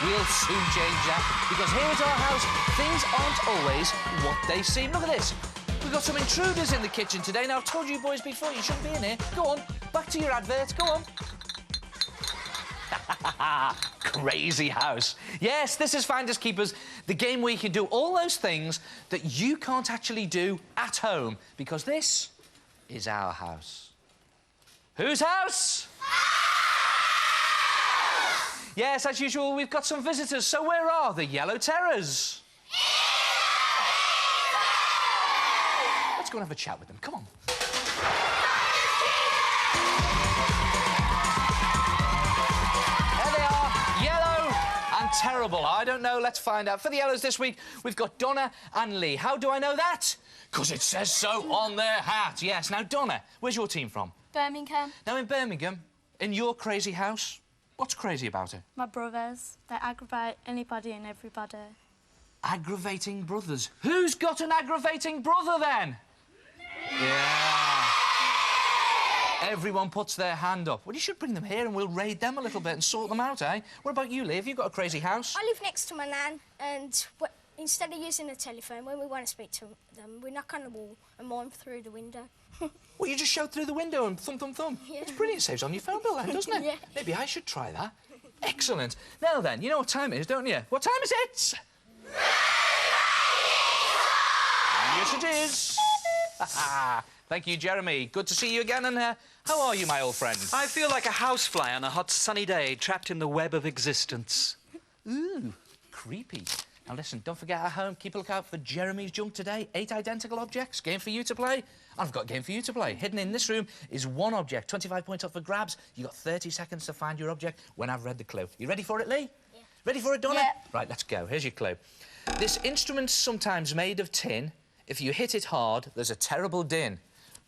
We'll soon change that, because here at our house, things aren't always what they seem. Look at this. We've got some intruders in the kitchen today. Now, I've told you boys before, you shouldn't be in here. Go on, back to your advert. Go on. Crazy house. Yes, this is Finders Keepers, the game where you can do all those things that you can't actually do at home, because this is our house. Whose house? Yes, as usual, we've got some visitors. So where are the Yellow Terrors? Let's go and have a chat with them. Come on. There they are, yellow and terrible. I don't know, let's find out. For the Yellows this week, we've got Donna and Lee. How do I know that? Because it says so on their hat. Yes, now, Donna, where's your team from? Birmingham. Now, in Birmingham, in your crazy house, what's crazy about it? My brothers. They aggravate anybody and everybody. Aggravating brothers. Who's got an aggravating brother, then? Yeah. Everyone puts their hand up. Well, you should bring them here and we'll raid them a little bit and sort them out, eh? What about you, Lee? Have you got a crazy house? I live next to my nan, and instead of using a telephone, when we want to speak to them, we knock on the wall and mime through the window. Well, you just shout through the window and thump, thump, thump. Yeah. It's brilliant. It saves on your phone bill, then, doesn't it? Yeah. Maybe I should try that. Excellent. Now, then, you know what time it is, don't you? What time is it? Yes, it is. Thank you, Jeremy. Good to see you again, and how are you, my old friend? I feel like a housefly on a hot, sunny day, trapped in the web of existence. Ooh, creepy. Now, listen, don't forget at home, keep a lookout for Jeremy's junk today. 8 identical objects, game for you to play. I've got a game for you to play. Hidden in this room is 1 object, 25 points up for grabs. You've got 30 seconds to find your object when I've read the clue. You ready for it, Lee? Yeah. Ready for it, Donna? Yeah. Right, let's go. Here's your clue. This instrument's sometimes made of tin. If you hit it hard, there's a terrible din.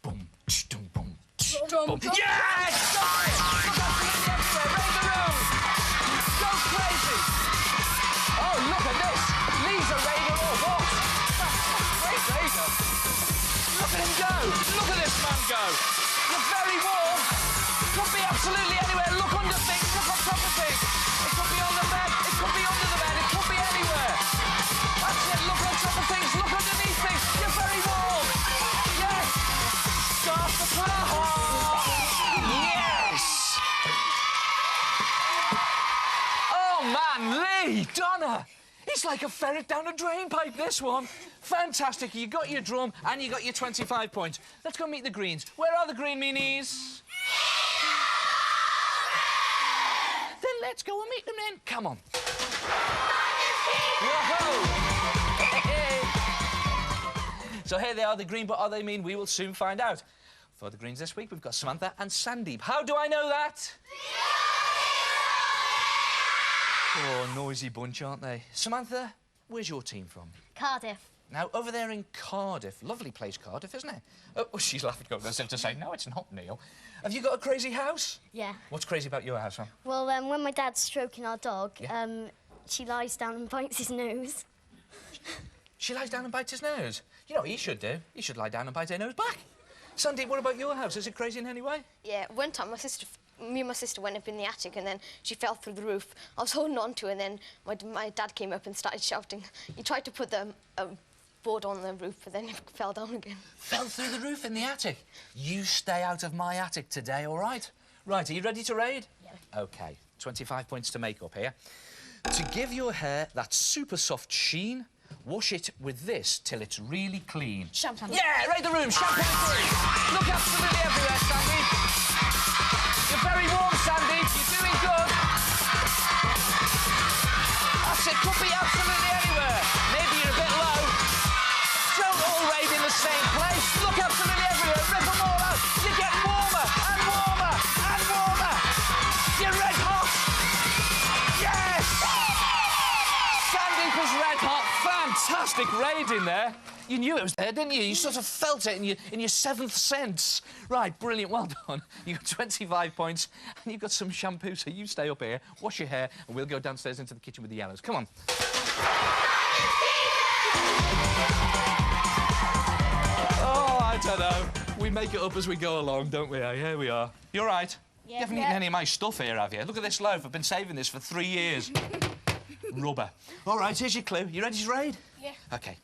Boom, tsh, dum, boom, tsh, boom. Yes! Got it! Look out for the everywhere. Raid the room! Go crazy! Oh, look at this! Lee's a raider or what? Great raider! Look at him go! Look at this man go! You're very warm! Could be absolutely anywhere. Look under things, look on top of things. It could be on the bed, it could be under the bed, it could be anywhere. That's it, look on top of things, look underneath things. You're very warm! Yes! Start the clock! Yes! Oh, man, Lee! Donna! It's like a ferret down a drain pipe, this one. Fantastic. You got your drum and you got your 25 points. Let's go meet the greens. Where are the green meanies? Then let's go and meet them then. Come on. Whoa! So here they are, the green, but are they mean? We will soon find out. For the greens this week, we've got Samantha and Sandeep. How do I know that? Oh, noisy bunch, aren't they? Samantha, where's your team from? Cardiff. Now, over there in Cardiff. Lovely place, Cardiff, isn't it? Oh, she's laughing as if to say, no, it's not, Neil. Have you got a crazy house? Yeah. What's crazy about your house, huh? Well, when my dad's stroking our dog, Yeah. she lies down and bites his nose. She lies down and bites his nose. You know what he should do? He should lie down and bite her nose back. Sandeep, what about your house? Is it crazy in any way? Yeah, one time me and my sister went up in the attic and then she fell through the roof. I was holding on to her and then my dad came up and started shouting. He tried to put the board on the roof, but then it fell down again. Fell through the roof in the attic? You stay out of my attic today, all right? Right, are you ready to raid? Yeah. OK, 25 points to make up here. To give your hair that super soft sheen, wash it with this till it's really clean. Shampoo. Yeah, raid the room, shampoo free. Look absolutely everywhere, Sandy. You're very warm, Sandy. You're doing good. That's it, could be absolutely anywhere. Maybe you're a bit low. Don't all raid in the same place. Look absolutely everywhere. Rip them all out. You're getting warmer and warmer and warmer. You're red hot. Yes! Sandeep is red hot. Fantastic raid in there. You knew it was there, didn't you? You sort of felt it in your 7th sense. Right, brilliant, well done. You got 25 points and you've got some shampoo, so you stay up here, wash your hair, and we'll go downstairs into the kitchen with the Yellows. Come on. Oh, I don't know. We make it up as we go along, don't we? Here we are. You all right? Yeah. You haven't eaten any of my stuff here, have you? Look at this loaf. I've been saving this for 3 years. Rubber. All right, here's your clue. You ready to raid? Yeah. OK.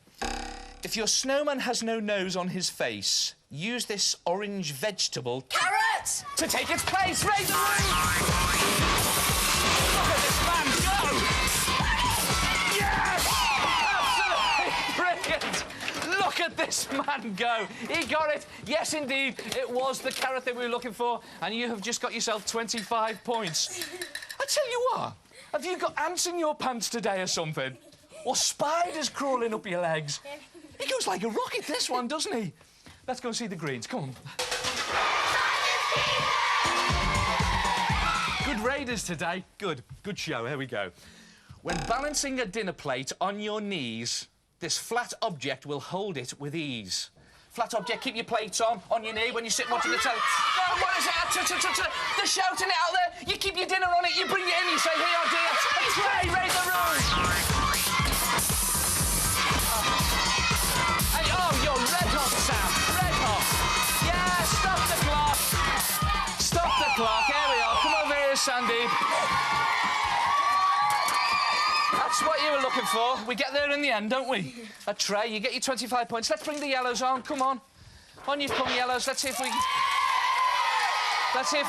If your snowman has no nose on his face, use this orange vegetable... Carrots! ...to take its place. Raid the room! Look at this man go! Yes! Absolutely brilliant! Look at this man go. He got it. Yes, indeed. It was the carrot that we were looking for, and you have just got yourself 25 points. I tell you what, have you got ants in your pants today or something? Or spiders crawling up your legs? He goes like a rocket, this one, doesn't he? Let's go and see the greens. Come on. Good raiders today. Good show. Here we go. When balancing a dinner plate on your knees, this flat object will hold it with ease. Flat object, keep your plates on your knee when you sit watching the telly. No, what is it? They're shouting it out there. You keep your dinner on it, you bring it in, you say, here, dear. A tray, raid the room. Hey, oh, you're red hot, Sam. Red hot. Yeah, stop the clock. Stop the clock. Here we are. Come over here, Sandy. That's what you were looking for. We get there in the end, don't we? A tray, you get your 25 points. Let's bring the yellows on, come on. On you come, yellows. Let's see if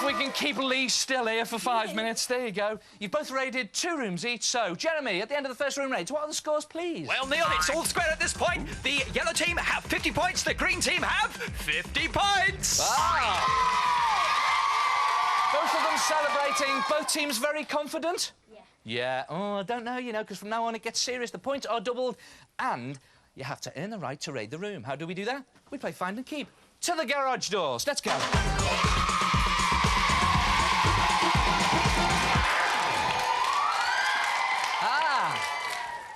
we can keep Lee still here for 5 minutes. There you go. You've both raided 2 rooms each, so... Jeremy, at the end of the first room raids, what are the scores, please? Well, Neil, it's all square at this point. The yellow team have 50 points, the green team have 50 points. Ah! Both of them celebrating. Both teams very confident? Yeah, oh, I don't know, you know, because from now on it gets serious. The points are doubled, and you have to earn the right to raid the room. How do we do that? We play find and keep. To the garage doors. Let's go.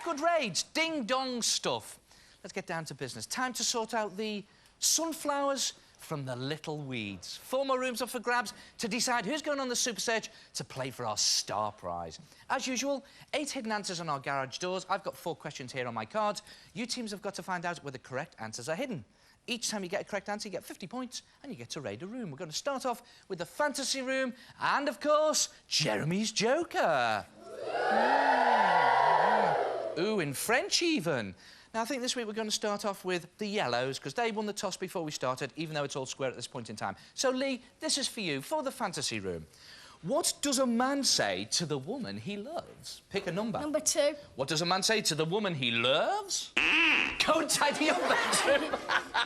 Good raids. Ding-dong stuff. Let's get down to business. Time to sort out the sunflowers from the little weeds. 4 more rooms up for grabs to decide who's going on the Super Search to play for our star prize. As usual, 8 hidden answers on our garage doors. I've got 4 questions here on my cards. You teams have got to find out where the correct answers are hidden. Each time you get a correct answer, you get 50 points and you get to raid a room. We're going to start off with the fantasy room and, of course, Jeremy's Joker. Ooh, in French even. Now, I think this week we're going to start off with the yellows, because they won the toss before we started, even though it's all square at this point in time. So, Lee, this is for you, for the fantasy room. What does a man say to the woman he loves? Pick a number. Number 2. What does a man say to the woman he loves? Go and tidy up that room.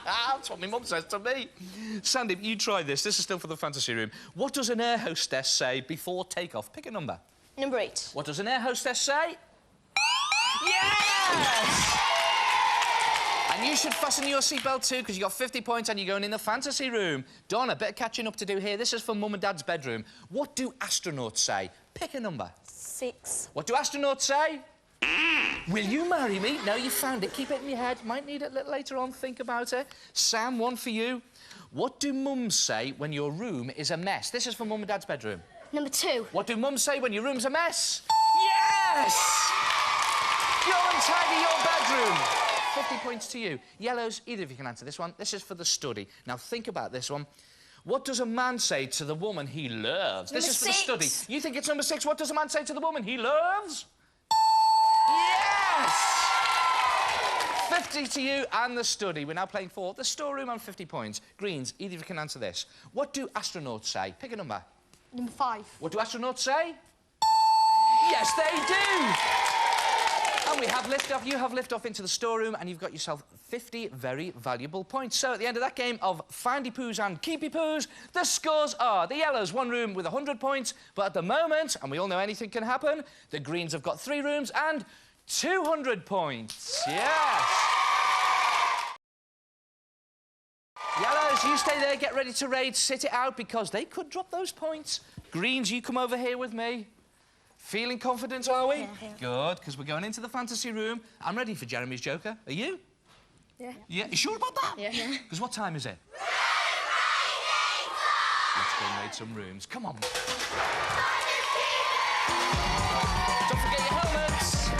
That's what my mum says to me. Sandy, you try this. This is still for the fantasy room. What does an air hostess say before takeoff? Pick a number. Number 8. What does an air hostess say? Yes! And you should fasten your seatbelt too, because you got 50 points and you're going in the fantasy room. Donna, a bit of catching up to do here. This is for Mum and Dad's bedroom. What do astronauts say? Pick a number. 6. What do astronauts say? Will you marry me? No, you found it. Keep it in your head. Might need it a little later on. Think about it. Sam, one for you. What do mums say when your room is a mess? This is for Mum and Dad's bedroom. Number 2. What do mums say when your room's a mess? Yes! Go and tidy your bedroom. 50 points to you. Yellows, either of you can answer this one. This is for the study. Now, think about this one. What does a man say to the woman he loves? This is for the study. You think it's number 6. What does a man say to the woman he loves? Yes! 50 to you and the study. We're now playing for the storeroom on 50 points. Greens, either of you can answer this. What do astronauts say? Pick a number. Number 5. What do astronauts say? Yes, they do! And we have liftoff. You have liftoff into the storeroom, and you've got yourself 50 very valuable points. So at the end of that game of Findy Poos and Keepy Poos, the scores are the yellows, 1 room with 100 points, but at the moment, and we all know anything can happen, the greens have got 3 rooms and 200 points. Yes! Yellows, you stay there, get ready to raid, sit it out, because they could drop those points. Greens, you come over here with me. Feeling confident, are we? Yeah. Good, because we're going into the fantasy room. I'm ready for Jeremy's Joker. Are you? Yeah. Yeah, you sure about that? Yeah. Because what time is it? Let's go and raid some rooms. Come on. Don't forget your helmets.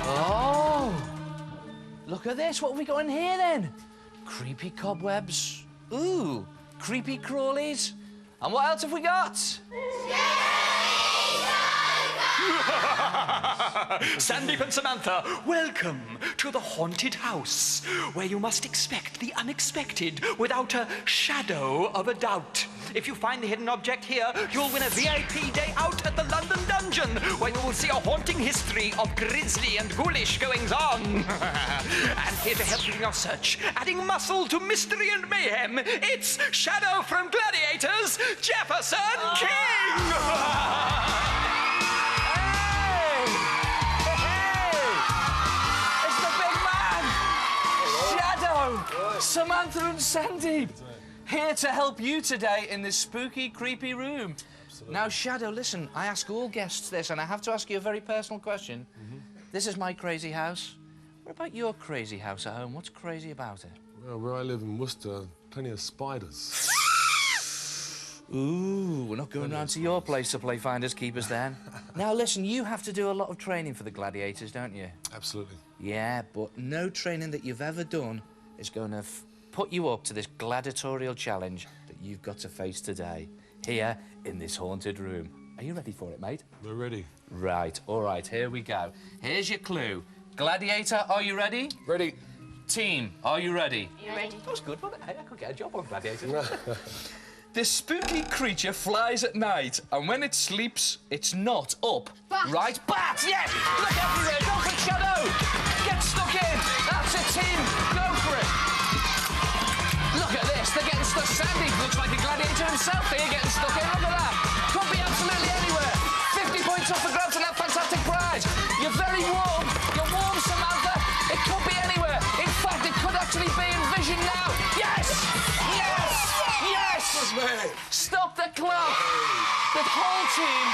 Oh! Look at this. What have we got in here, then? Creepy cobwebs. Ooh, creepy crawlies. And what else have we got? Sandeep and Samantha, welcome to the haunted house, where you must expect the unexpected without a shadow of a doubt. If you find the hidden object here, you'll win a VIP day out at the London Dungeon, where you will see a haunting history of grisly and ghoulish goings-on. And here to help you in your search, adding muscle to mystery and mayhem, it's Shadow from Gladiators, Jefferson King! Samantha and Sandeep, here to help you today in this spooky, creepy room. Absolutely. Now, Shadow, listen, I ask all guests this, and I have to ask you a very personal question. This is my crazy house. What about your crazy house at home? What's crazy about it? Well, where I live in Worcester, plenty of spiders. Ooh, we're not going round to your place to play finders keepers then. Now, listen, you have to do a lot of training for the gladiators, don't you? Absolutely. Yeah, but no training that you've ever done is going to put you up to this gladiatorial challenge that you've got to face today, here in this haunted room. Are you ready for it, mate? We're ready. Right, all right, here we go. Here's your clue. Gladiator, are you ready? Ready. Team, are you ready? You ready? That was good, wasn't it? Hey, I could get a job on Gladiator. This spooky creature flies at night, and when it sleeps, it's not up. Bat. Right? Bat, yes! Look everywhere, go for Shadow! Get stuck in! That's it, team! Go for it! Look at this, they're getting stuck. Sandy looks like a gladiator himself here, getting stuck in. Look at that! Could be absolutely anywhere. 50 points off the ground for that fantastic prize. You're very warm. You're warm, Samantha. It could be anywhere. In fact, it could actually be in vision now. Yes! Yes! Yes! Stop the clock! The whole team...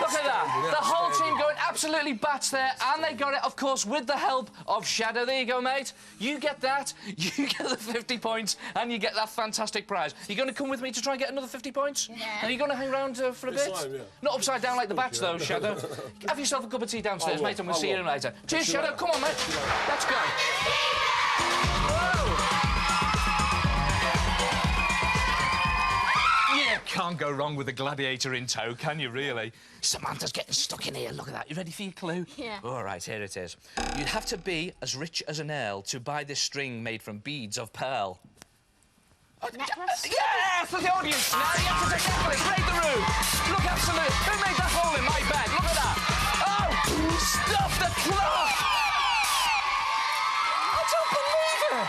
Look at that. The whole team going absolutely bats there, and they got it, of course, with the help of Shadow. There you go, mate. You get that, you get the 50 points, and you get that fantastic prize. You going to come with me to try and get another 50 points? Yeah. Are you going to hang around for a bit? Time, yeah. Not upside down like the bats, though, Shadow. Have yourself a cup of tea downstairs, mate, and we'll see you later. Cheers, Shadow. Come on, mate. Let's go. Can't go wrong with a gladiator in tow, can you, really? Samantha's getting stuck in here. Look at that. You ready for your clue? Yeah. All right, here it is. You'd have to be as rich as an earl to buy this string made from beads of pearl. Necklace? Yes, for the audience now. You have to take necklace. Raid the room. Look, absolute. Who made that hole in my bag? Look at that. Oh, stop the clock! I don't believe it.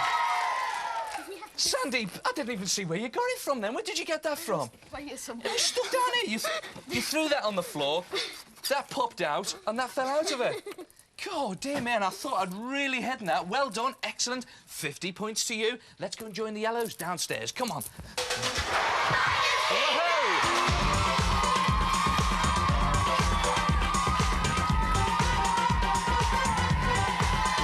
Sandeep, I didn't even see where you got it from then. Where did you get that from? It was stuck down here. You threw that on the floor, that popped out, and that fell out of it. God, dear man, I thought I'd really hidden that. Well done, excellent. 50 points to you. Let's go and join the yellows downstairs. Come on.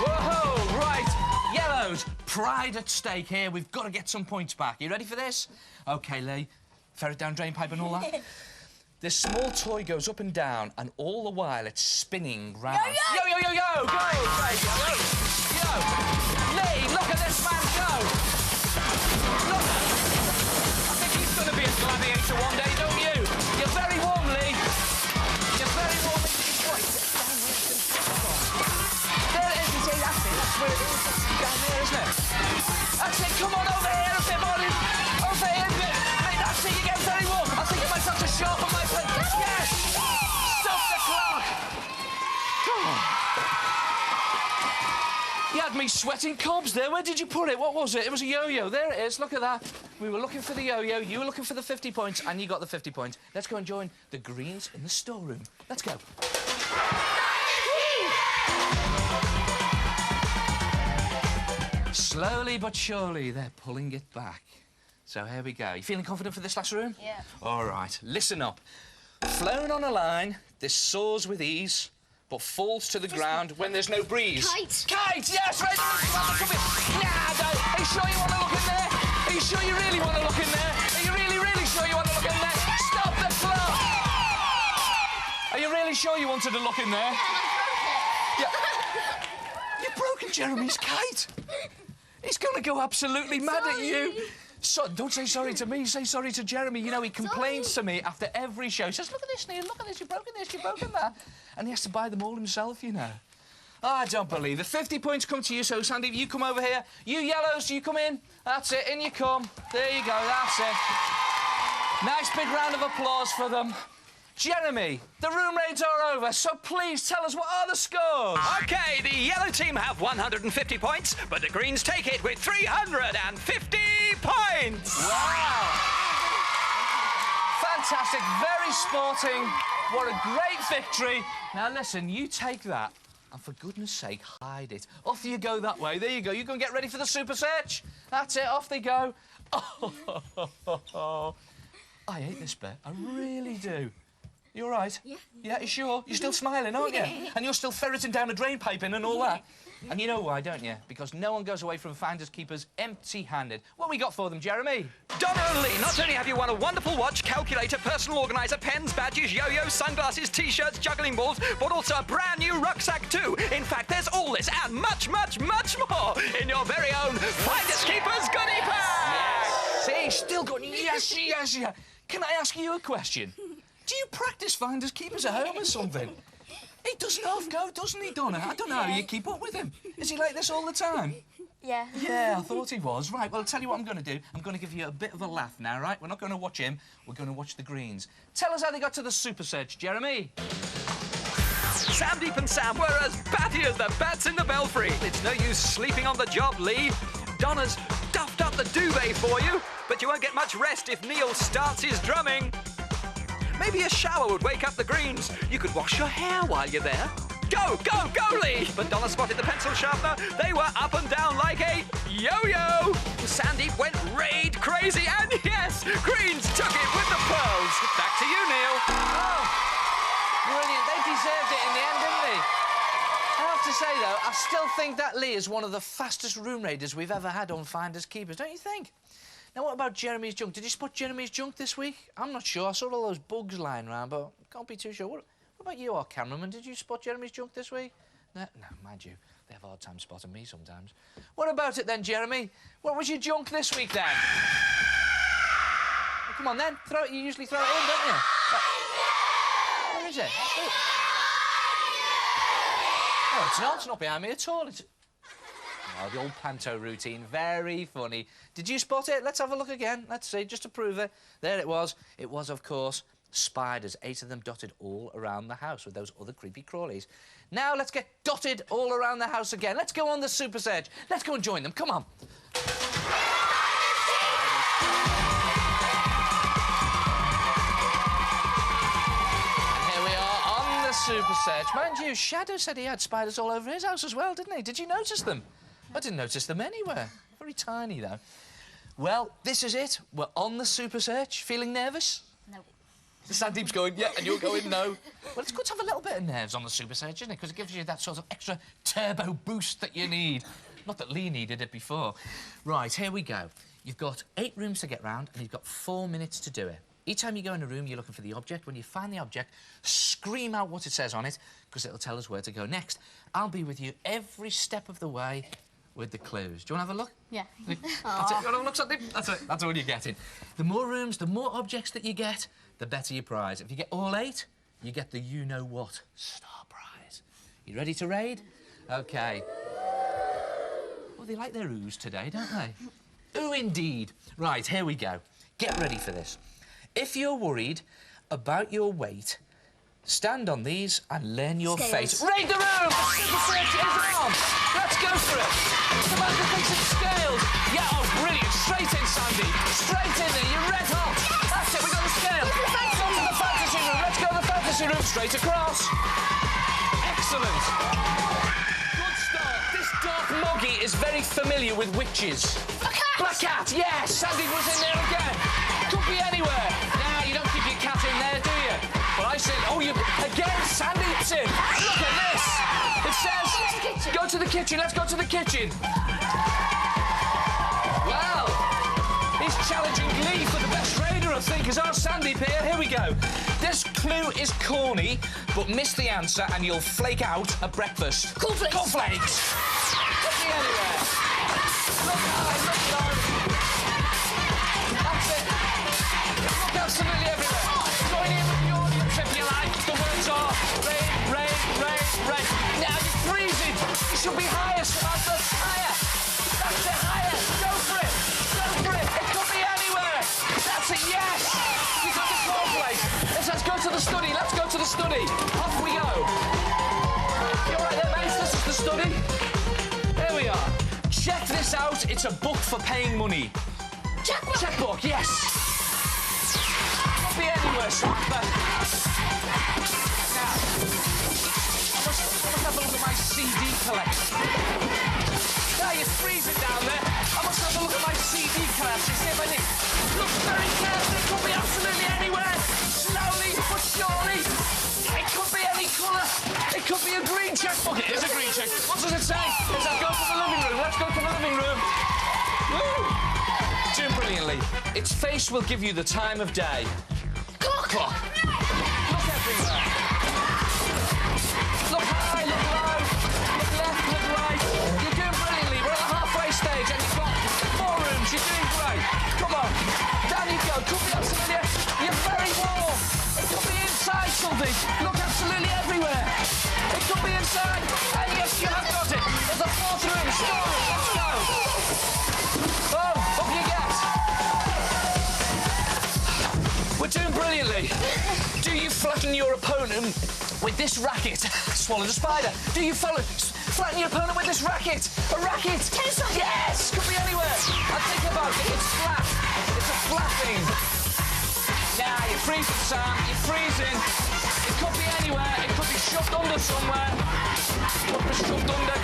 Whoa, right. Yellows, pride at stake here. We've got to get some points back. You ready for this? OK, Lee. Ferret down drain pipe and all that. This small toy goes up and down, and all the while it's spinning round. Yo, yo, yo, yo, go! Right, yo. Lee, look at this man go! Look! I think he's going to be a gladiator one day, don't you? You're very warm, Lee. You're very warm. There it is, you see, that's it. That's where it is. It's down there, isn't it? That's it, come on over here a bit more. Over here a bit. Mate, that's it, you get very warm. I think you might have to sharpen my pen. Yes! Stop the clock! Come on. You had me sweating cobs there. Where did you put it? What was it? It was a yo-yo. There it is. Look at that. We were looking for the yo-yo. You were looking for the 50 points, and you got the 50 points. Let's go and join the greens in the storeroom. Let's go. Slowly but surely, they're pulling it back. So here we go. You feeling confident for this last room? Yeah. All right, listen up. Flown on a line, this soars with ease, but falls to the ground when there's no breeze. Kite. Kite, yes, right. Nah, no. Are you sure you want to look in there? Are you sure you really want to look in there? Are you really, really sure you want to look in there? Stop the clock! Are you really sure you wanted to look in there? Yeah. You've broken Jeremy's kite. He's going to go absolutely mad at you. So, don't say sorry to me, say sorry to Jeremy. You know, he complains to me after every show. He says, look at this, Neil, look at this, you've broken this, you've broken that. And he has to buy them all himself, you know. Oh, I don't believe it. 50 points come to you, so, Sandy, you come over here. You yellows, you come in. That's it, in you come. There you go, that's it. Nice big round of applause for them. Jeremy, the room raids are over, so please tell us what are the scores? OK, the yellow team have 150 points, but the Greens take it with 350 points! Wow! Fantastic, very sporting. What a great victory. Now, listen, you take that and, for goodness sake, hide it. Off you go that way. There you go. You go and get ready for the super search. That's it, off they go. Oh, I hate this bit. I really do. You all right? Yeah. Yeah, you sure? You're still smiling, aren't you? And you're still ferreting down a drain pipe in and all that. And you know why, don't you? Because no one goes away from Finders Keepers empty-handed. What we got for them, Jeremy? Donna and Lee, not only have you won a wonderful watch, calculator, personal organiser, pens, badges, yo-yos, sunglasses, T-shirts, juggling balls, but also a brand new rucksack too. In fact, there's all this and much, much, much more in your very own Finders Keepers goodie bag! Yes. See, still going, yes, yes, yes. Can I ask you a question? Do you practice Finders Keepers at home or something? He doesn't half go, doesn't he, Donna? I don't know how you keep up with him. Is he like this all the time? Yeah. Yeah, I thought he was. Right, well, I'll tell you what I'm going to do. I'm going to give you a bit of a laugh now, right? We're not going to watch him. We're going to watch the Greens. Tell us how they got to the super search, Jeremy. Sandeep and Sam were as batty as the bats in the belfry. It's no use sleeping on the job, Lee. Donna's stuffed up the duvet for you, but you won't get much rest if Neil starts his drumming. Maybe a shower would wake up the Greens. You could wash your hair while you're there. Go, go, go, Lee! But Donna spotted the pencil sharpener. They were up and down like a yo-yo. Sandeep went raid crazy, and yes, Greens took it with the pearls. Back to you, Neil. Oh, brilliant. They deserved it in the end, didn't they? I have to say, though, I still think that Lee is one of the fastest room raiders we've ever had on Finders Keepers, don't you think? Now, what about Jeremy's junk? Did you spot Jeremy's junk this week? I'm not sure. I saw all those bugs lying around, but can't be too sure. What about you, our cameraman? Did you spot Jeremy's junk this week? No, mind you, they have a hard time spotting me sometimes. What about it then, Jeremy? What was your junk this week, then? Well, come on, then. Throw it. You usually throw it in, don't you? Where is it? Oh, it's not. It's not behind me at all. It's... Oh, the old panto routine, very funny. Did you spot it? Let's have a look again. Let's see, just to prove it. There it was. It was, of course, spiders. 8 of them dotted all around the house with those other creepy crawlies. Now let's get dotted all around the house again. Let's go on the super search. Let's go and join them. Come on. Super search. Mind you, Shadow said he had spiders all over his house as well, didn't he? Did you notice them? I didn't notice them anywhere. Very tiny, though. Well, this is it. We're on the super search. Feeling nervous? No. Sandeep's going, yeah, and you're going, no. Well, it's good to have a little bit of nerves on the super search, isn't it? Because it gives you that sort of extra turbo boost that you need. Not that Lee needed it before. Right, here we go. You've got 8 rooms to get round, and you've got 4 minutes to do it. Each time you go in a room, you're looking for the object. When you find the object, scream out what it says on it, because it'll tell us where to go next. I'll be with you every step of the way with the clues. Do you want to have a look? Yeah. That's it. You want to have a look, Sandeep? That's it. That's all you're getting. The more rooms, the more objects that you get, the better your prize. If you get all 8, you get the you-know-what star prize. You ready to raid? OK. Well, they like their oohs today, don't they? Ooh, indeed. Right, here we go. Get ready for this. If you're worried about your weight, stand on these and learn your fate. Raid the room! The search is on! Let's go for it! Samantha thinks it's scales. Yeah, oh, brilliant. Straight in, Sandy. Straight in there. You're red hot. That's it, we got the scale. Let's go to the fantasy room. Let's go to the fantasy room. Straight across. Excellent. Good start. This dark moggy is very familiar with witches. Black cat, yes! Sandy was in there again. Could be anywhere. Nah, you don't keep your cat in there, do you? But I said, oh, you... Again, Sandy's in. Look at this. It says, go to the kitchen. Let's go to the kitchen. Well, he's challenging Lee for the best raider, I think, is our Sandeep here. Here we go. This clue is corny, but miss the answer and you'll flake out at breakfast. Cornflakes. Cornflakes. Could be anywhere. Look high, look low. study. Off we go. You all right there, mates? This is the study. There we are. Check this out. It's a book for paying money. Checkbook. Checkbook, yes. Could be anywhere, Samantha. Now, I must have a look at my CD collection. Now, you're freezing down there. I must have a look at my CD collection, see if I need... Look very carefully. It could be absolutely anywhere. Slowly but surely. It could be any colour. It could be a green checkbook. It is a green checkbook. What does it say? It says go to the living room. Let's go to the living room. Woo! Doing brilliantly. Its face will give you the time of day. Clock. Look everywhere. Look high, look low. Look left, look right. You're doing brilliantly. We're at the halfway stage and you've got 4 rooms. You're doing great. Come on. Down you go. Could be absolutely... You're very warm. It could be inside something. Look absolutely everywhere. It could be inside. And yes, you have got it. There's a 4th room. Storeroom. Let's go. Oh, up you get. We're doing brilliantly. Do you flatten your opponent with this racket? Swallowed a spider. Do you flatten your opponent with this racket? A racket? Tennis racket. Yes! Could be anywhere. And think about it. It's flat. It's a flat thing. Now, you're freezing, Sam. You're freezing. It could be anywhere. It could be shoved under somewhere. Could be shoved under.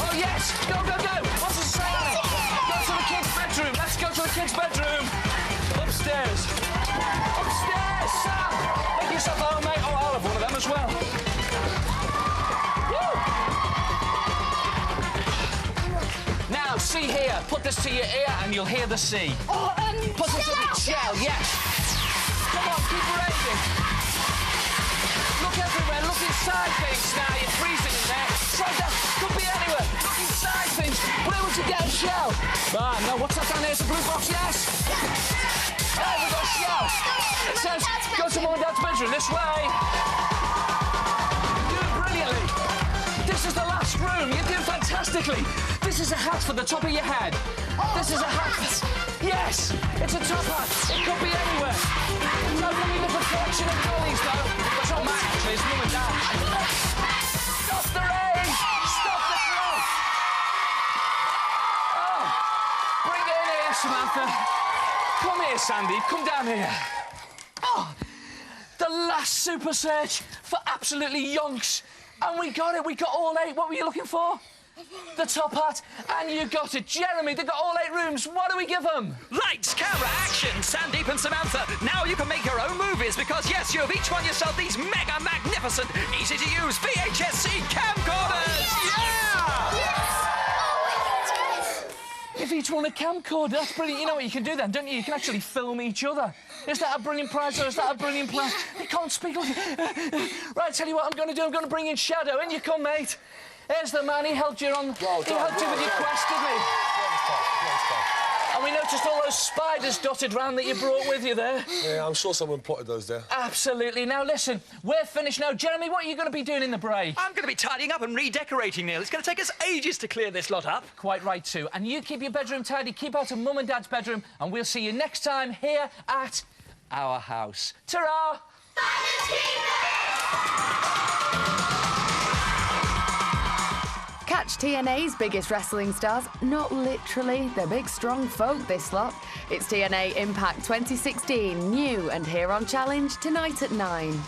Oh, yes! Go, go, go! What's it say on it? Go to the kids' bedroom. Let's go to the kids' bedroom. Upstairs. Upstairs, Sam! Make yourself at home, mate. Oh, I'll have one of them as well. Woo! Now, see here. Put this to your ear and you'll hear the sea. Oh, Put this in the shell, yes. Come on, keep raving. Look everywhere, look inside things now. You're freezing in there. Try that. Could be anywhere. Look inside things. Where would you get a shell? Ah, no, what's that down there? It's a blue box, yes? Hey, we've got a shell. It says, go to Mum and Dad's bedroom this way. You're doing brilliantly. This is the last room. You're doing fantastically. This is a hat for the top of your head. This is a hat. Yes, it's a top hat. It could be anywhere. Don't look at the reflection of dollies, though. It's not mine, actually. It's Mum and Dad. Stop the rain! Stop the frost! Oh, bring it in here, Samantha. Come here, Sandy. Come down here. Oh, the last super search for absolutely yonks. And we got it. We got all 8. What were you looking for? The top hat, and you got it. Jeremy, they've got all 8 rooms. What do we give them? Lights, camera, action! Sandeep and Samantha, now you can make your own movies because, yes, you have each won yourself these mega magnificent, easy-to-use VHS-C camcorders! Yeah! If each one a camcorder, that's brilliant. You know what you can do then, don't you? You can actually film each other. Is that a brilliant prize or is that a brilliant plan? They can't speak. Right, tell you what I'm going to do. I'm going to bring in Shadow. In you come, mate. Here's the man. He helped you on. He helped you with your quest, didn't he? And we noticed all those spiders dotted round that you brought with you there. Yeah, I'm sure someone plotted those there. Absolutely. Now, listen, we're finished now. Jeremy, what are you going to be doing in the break? I'm going to be tidying up and redecorating, Neil. It's going to take us ages to clear this lot up. Quite right, too. And you keep your bedroom tidy, keep out of Mum and Dad's bedroom, and we'll see you next time here at our house. Ta-ra! Catch TNA's biggest wrestling stars, not literally, they're big strong folk this lot. It's TNA Impact 2016, new and here on Challenge tonight at 9.